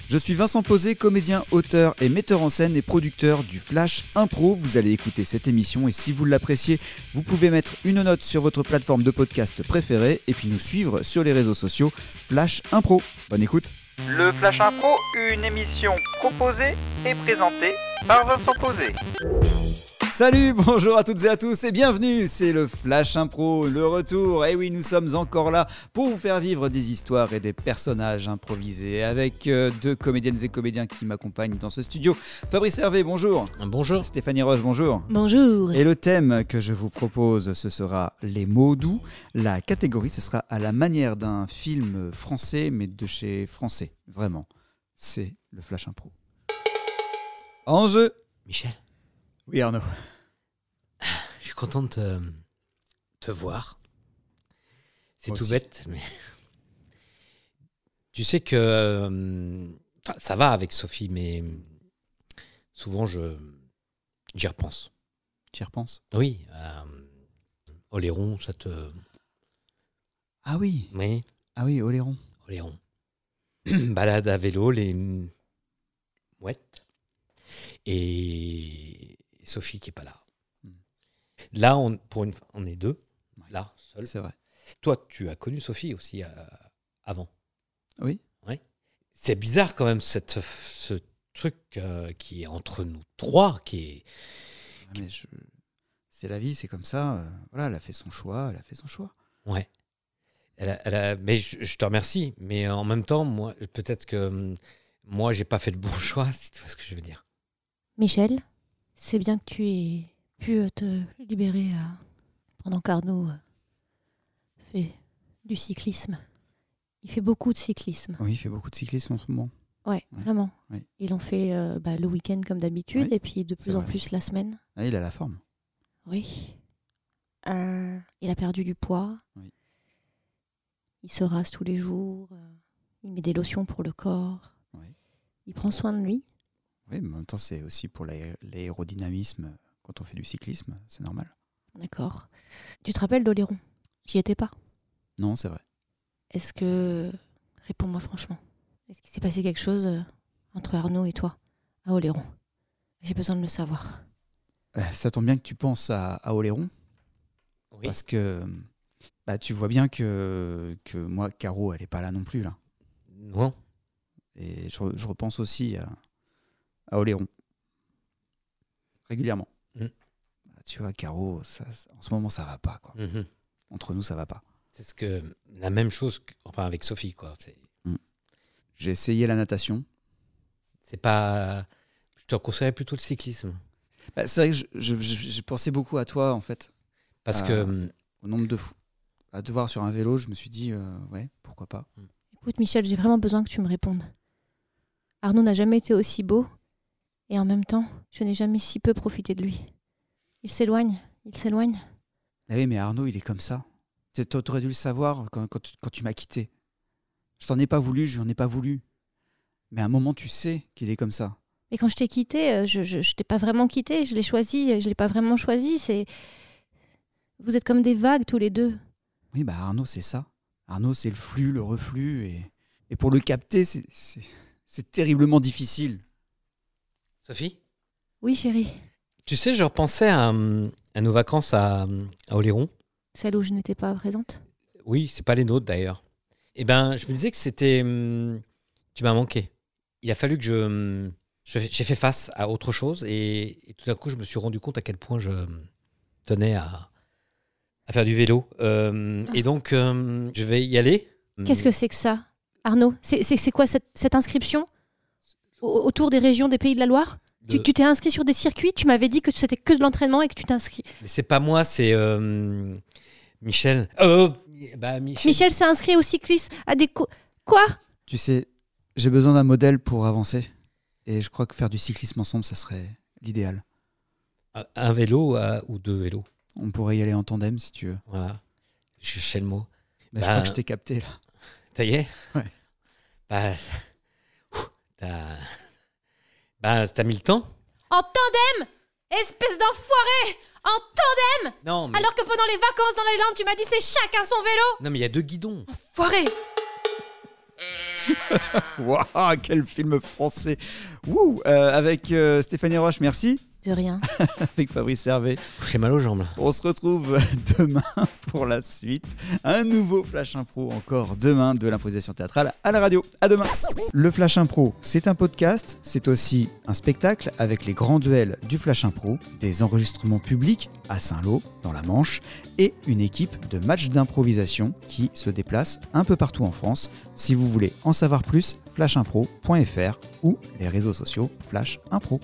Je suis Vincent Posé, comédien, auteur et metteur en scène et producteur du Flash Impro. Vous allez écouter cette émission et si vous l'appréciez, vous pouvez mettre une note sur votre plateforme de podcast préférée et puis nous suivre sur les réseaux sociaux Flash Impro. Bonne écoute. Le Flash Impro, une émission proposée et présentée par Vincent Posé. Salut, bonjour à toutes et à tous et bienvenue, c'est le Flash Impro, le retour. Et oui, nous sommes encore là pour vous faire vivre des histoires et des personnages improvisés avec deux comédiennes et comédiens qui m'accompagnent dans ce studio. Fabrice Hervé, bonjour. Bonjour. Stéphanie Roche, bonjour. Bonjour. Et le thème que je vous propose, ce sera les mots doux. La catégorie, ce sera à la manière d'un film français, mais de chez Français. Vraiment, c'est le Flash Impro. En jeu. Michel. Oui, Arnaud. Je suis content de te voir. C'est Moi tout aussi. bête, mais... Tu sais que... ça va avec Sophie, mais souvent j'y repense. Tu y repenses? Oui, Oléron, ça te... Ah oui, Oléron. Oléron. Balade à vélo, les mouettes. Et Sophie qui est pas là. Là, on est deux, là, seuls. C'est vrai. Toi, tu as connu Sophie aussi avant. Oui. Ouais. C'est bizarre quand même, ce truc qui est entre nous trois, qui est... Mais c'est la vie, c'est comme ça. Voilà, elle a fait son choix, Ouais. Mais je te remercie. Mais en même temps, moi, peut-être que moi, j'ai pas fait le bon choix, si tu vois ce que je veux dire. Michel, c'est bien que tu aies pu te libérer pendant qu'Arnaud fait du cyclisme. Il fait beaucoup de cyclisme. Oui, il fait beaucoup de cyclisme en ce moment. Ouais, vraiment. Oui. Ils l'ont fait le week-end comme d'habitude Oui, et puis de c'est plus en vrai. plus la semaine. Ah, il a la forme. Oui. Il a perdu du poids. Oui. Il se rase tous les jours. Il met des lotions pour le corps. Oui. Il prend soin de lui. Oui, mais en même temps, c'est aussi pour l'aérodynamisme quand on fait du cyclisme, c'est normal. D'accord. Tu te rappelles d'Oléron? J'y étais pas. Non, c'est vrai. Est-ce que... Réponds-moi franchement. Est-ce qu'il s'est passé quelque chose entre Arnaud et toi, à Oléron? J'ai besoin de le savoir. Ça tombe bien que tu penses à Oléron, Oui. parce que tu vois bien que moi, Caro, elle n'est pas là non plus, là. Non. Et je repense aussi à Oléron. Régulièrement. Tu vois, Caro, en ce moment, ça va pas, quoi. Mhm. Entre nous, ça va pas. C'est la même chose avec Sophie, quoi. J'ai essayé la natation. C'est pas... Je te conseillerais plutôt le cyclisme. C'est vrai que je pensais beaucoup à toi, en fait. Parce que... Au nombre de fous. À te voir sur un vélo, je me suis dit, ouais, pourquoi pas. Écoute Michel, j'ai vraiment besoin que tu me répondes. Arnaud n'a jamais été aussi beau, et en même temps, je n'ai jamais si peu profité de lui. Il s'éloigne. Ah oui, mais Arnaud, il est comme ça. T'aurais dû le savoir quand tu m'as quitté. Je t'en ai pas voulu, je n'en ai pas voulu. Mais à un moment, tu sais qu'il est comme ça. Mais quand je t'ai quitté, je t'ai pas vraiment quitté, je l'ai choisi, je l'ai pas vraiment choisi. Vous êtes comme des vagues tous les deux. Oui, Arnaud, c'est ça. Arnaud, c'est le flux, le reflux. Et pour le capter, c'est terriblement difficile. Sophie? Oui chérie, Tu sais, je repensais à nos vacances à Oléron. celle où je n'étais pas présente. Oui, c'est pas les nôtres d'ailleurs. Eh ben, je me disais que c'était... tu m'as manqué. Il a fallu que j'ai fait face à autre chose et tout d'un coup, je me suis rendu compte à quel point je tenais à faire du vélo. Et donc, je vais y aller. Qu'est-ce que c'est que ça, Arnaud? C'est quoi cette inscription autour des régions des Pays de la Loire? Tu t'es inscrit sur des circuits? Tu m'avais dit que c'était que de l'entraînement et que tu t'inscris. Mais c'est pas moi, c'est Michel. Michel s'est inscrit au cyclisme à des Quoi? Tu sais, j'ai besoin d'un modèle pour avancer. Et je crois que faire du cyclisme ensemble, ça serait l'idéal. Un vélo ou deux vélos. On pourrait y aller en tandem, si tu veux. Voilà. Je cherchais le mot. Je crois que je t'ai capté, là. Ça y est? Ouais. T'as mis le temps? En tandem? Espèce d'enfoiré! En tandem? Non, mais... Alors que pendant les vacances dans les Landes, tu m'as dit c'est chacun son vélo? Non, mais il y a deux guidons. Enfoiré! Waouh, quel film français. Avec Stéphanie Roche, merci. De rien. Avec Fabrice Hervé. J'ai mal aux jambes là. On se retrouve demain pour la suite. Un nouveau Flash Impro encore demain de l'improvisation théâtrale à la radio. À demain. Le Flash Impro, c'est un podcast, c'est aussi un spectacle avec les grands duels du Flash Impro, des enregistrements publics à Saint-Lô, dans la Manche, et une équipe de matchs d'improvisation qui se déplace un peu partout en France. Si vous voulez en savoir plus, flashimpro.fr ou les réseaux sociaux Flash Impro.